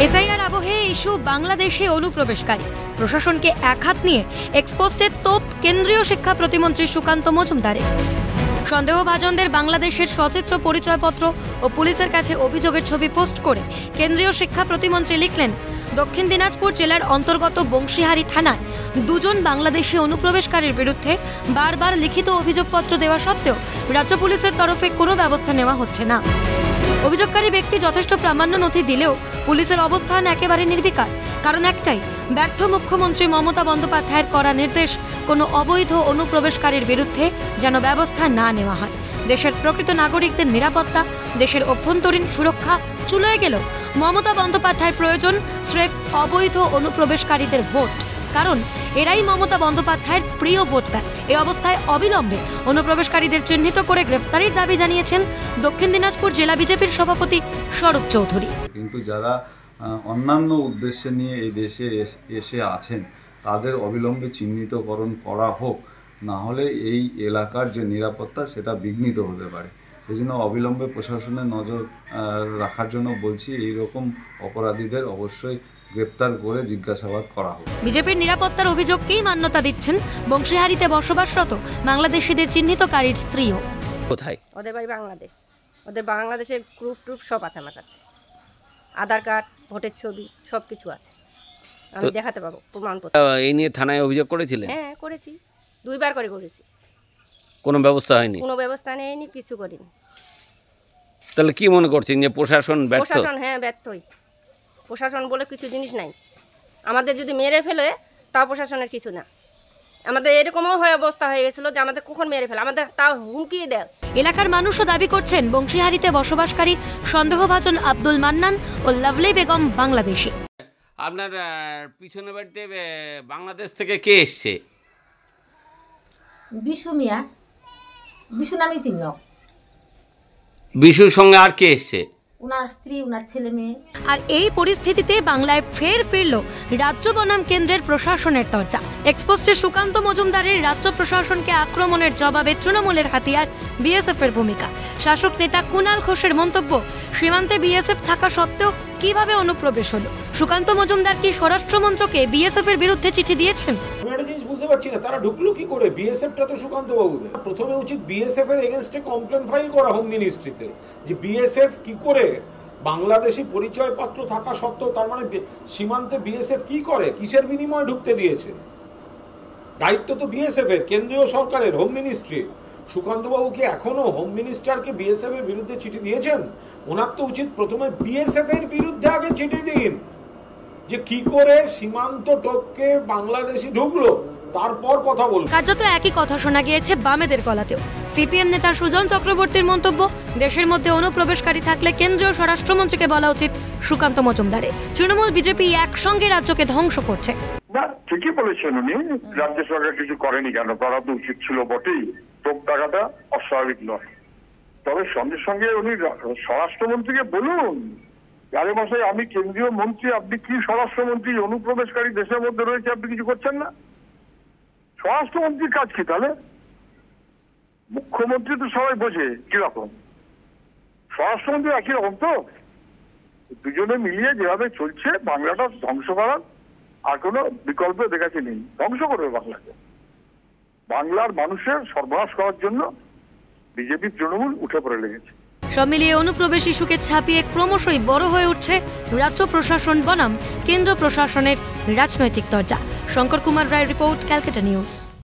SIR আবহে issue বাংলাদেশে অনুপ্রবেশকারী প্রশাসনকে এক হাত নিয়ে এক্সপোস্টের তোপ কেন্দ্রীয় শিক্ষা প্রতিমন্ত্রী সুকান্ত মজুমদারের। সন্দেহভাজনদের বাংলাদেশের সচিত্র পরিচয়পত্র ও পুলিশের কাছে অভিযোগের ছবি পোস্ট করে কেন্দ্রীয় শিক্ষা প্রতিমন্ত্রী লিখলেন, দক্ষিণ দিনাজপুর জেলার অন্তর্গত বংশীহারি থানায় দুজন বাংলাদেশি অনুপ্রবেশকারীর বিরুদ্ধে বারবার লিখিত অভিযোগপত্র দেওয়া সত্ত্বেও রাজ্য পুলিশের তরফে কোনো ব্যবস্থা নেওয়া হচ্ছে না। অভিযোগকারী ব্যক্তি যথেষ্ট প্রামাণ্য নথি দিলেও পুলিশের অবস্থান একেবারে নির্বিকার। কারণ একটাই, ব্যর্থ মুখ্যমন্ত্রী মমতা বন্দ্যোপাধ্যায়ের করা নির্দেশ কোনো অবৈধ অনুপ্রবেশকারীর বিরুদ্ধে যেন ব্যবস্থা না নেওয়া হয়। দেশের প্রকৃত নাগরিকদের নিরাপত্তা, দেশের অভ্যন্তরীণ সুরক্ষা চুলোয় গেল মমতা বন্দ্যোপাধ্যায়ের প্রয়োজন স্রেফ অবৈধ অনুপ্রবেশকারীদের ভোট, কারণ এরাই মমতা বন্দ্যোপাধ্যায়ের প্রিয় ভোট ব্যাংক। এই অবস্থায় অবিলম্বে অনুপ্রবেশকারীদের চিহ্নিত করে গ্রেফতারির দাবি জানিয়েছেন দক্ষিণ দিনাজপুর জেলা বিজেপির সভাপতি স্বরূপ চৌধুরী। কিন্তু যারা অন্যান্য উদ্দেশ্যে নিয়ে এই দেশে এসে আছেন তাদের অবিলম্বে চিহ্নিতকরণ করা হোক, না হলে এই এলাকার যে নিরাপত্তা সেটা বিঘ্নিত হতে পারে। সেই জন্য অবিলম্বে প্রশাসনের নজর রাখার জন্য বলছি, এই রকম অপরাধীদের অবশ্যই গ্রেপ্তার করে জিজ্ঞাসাবাদ করা হোক। বিজেপির নিরাপত্তার অভিযোগকেই মান্যতা দিচ্ছেন বংশীহারিতে বসবাসরত বাংলাদেশিদের চিহ্নিতকারীর স্ত্রীও। কোথায়? ওদের বাড়ি বাংলাদেশ। ওদের বাংলাদেশের গ্রুপ সব আছে আমার কাছে, আধার কার্ড, ভোটের ছবি সব কিছু আছে, আমি দেখাতে পাবো প্রমাণপত্র। এই নিয়ে থানায় অভিযোগ করেছিলেন? হ্যাঁ করেছি, 2 বার করে করেছি। কোনো ব্যবস্থা হয়নি? কোনো ব্যবস্থা নেয়নি, কিছু করিনি। তাহলে কি মনে করছেন যে প্রশাসন ব্যর্থ? প্রশাসন হ্যাঁ ব্যর্থই। প্রশাসন বলে কিছু জিনিস নাই। আমাদের যদি মেরে ফেলে তাও প্রশাসনের কিছু না। আমাদের এরকমও অবস্থা হয়ে গেছিল যে আমাদের কখন মেরে ফেলে, আমাদের তাও হুমকি দেয়। এলাকার মানুষও দাবি করছেন বংশীহারিতে বসবাসকারী সন্দেহভাজন আব্দুল মান্নান ও লাভলি বেগম বাংলাদেশি। আপনার পিছনে বাড়িতে বাংলাদেশ থেকে কে এসছে? বিশু মিয়া। বিশু নামই চিনি। বিশুর সঙ্গে আর কে এসছে? ওনার স্ত্রী, ওনার ছেলে মেয়ে। আর এই পরিস্থিতিতে বাংলায় ফের ফিরল রাজ্য বনাম কেন্দ্রের প্রশাসনের তরজা। এক্সপোস্টের সুকান্ত মজুমদারের রাজ্য প্রশাসনকে আক্রমণের জবাবে তৃণমূলের হাতিয়ার বিএসএফ এর ভূমিকা। শাসক নেতা কুণাল ঘোষের মন্তব্য, সীমান্তে বিএসএফ থাকা সত্ত্বেও কিভাবে অনুপ্রবেশ হলো? সুকান্ত মজুমদার কি স্বরাষ্ট্রমন্ত্রকে বিএসএফ এর বিরুদ্ধে চিঠি দিয়েছেন? আমি একটা জিনিস বুঝতে পারছি না, তারা ঢুকলো কি করে? বিএসএফটা তো সুকান্ত বাবুদের। প্রথমে উচিত বিএসএফ এর এগেইনস্টে কমপ্লেন ফাইল করা হোম মিনিস্ট্রিতে, যে বিএসএফ কি করে বাংলাদেশি পরিচয়পত্র থাকা সত্ত্বেও, তার মানে সীমান্তে বিএসএফ কি করে, কিসের বিনিময়ে ঢুকতে দিয়েছে? দায়িত্ব তো বিএসএফ এর, কেন্দ্রীয় সরকারের, হোম মিনিস্ট্রি। সুকান্তবাবু কি এখনো হোম মিনিস্টারকে বিএসএফ এর বিরুদ্ধে চিঠি দিয়েছেন? ওনার তো উচিত প্রথমে বিএসএফ এর বিরুদ্ধে আগে চিঠি দিন, যে কি করে সীমান্ত টপকে বাংলাদেশি ঢুকলো, তারপর কথা বলবো। কার্যত একই কথা শোনা গিয়েছে বামেদের গলাতেও। সিপিএম নেতা সুজন চক্রবর্তীর মন্তব্য, দেশের মধ্যে অনুপ্রবেশকারী থাকলে কেন্দ্রীয় স্বরাষ্ট্রমন্ত্রীকে বলা উচিত সুকান্ত মজুমদারের। তৃণমূল বিজেপি একসঙ্গে রাজ্যকে ধ্বংস করছে। না, ঠিকই বলেছেন উনি। রাজ্য সরকার কিছু করেনি কেন? করা তো উচিত ছিল বটেই। টোপ টাকাটা অস্বাভাবিক নয়। তবে সঙ্গে সঙ্গে উনি স্বরাষ্ট্রমন্ত্রীকে বলুন, আরে মশাই আমি কেন্দ্রীয় মন্ত্রী, আপনি কি স্বরাষ্ট্রমন্ত্রী? অনুপ্রবেশকারী দেশের মধ্যে রয়েছে, আপনি কিছু করছেন না। স্বরাষ্ট্রমন্ত্রীর কাজ কি তাহলে? মুখ্যমন্ত্রী তো সবাই বোঝে কিরকম, স্বরাষ্ট্রমন্ত্রী একই রকম। তো দুজনে মিলিয়ে যেভাবে চলছে বাংলাটা ধ্বংস করার আর কোনো বিকল্প দেখাচ্ছে নেই। ধ্বংস করবে বাংলাকে। বাংলার মানুষের সর্বনাশ করার জন্য বিজেপি তৃণমূল উঠে পড়ে লেগেছে। সব মিলিয়ে অনুপ্রবেশ ইস্যুকে ছাপিয়ে ক্রমশই বড় হয়ে উঠছে রাজ্য প্রশাসন বনাম কেন্দ্র প্রশাসনের রাজনৈতিক তরজা। শঙ্কর কুমার রায়ের রিপোর্ট, ক্যালকাটা নিউজ।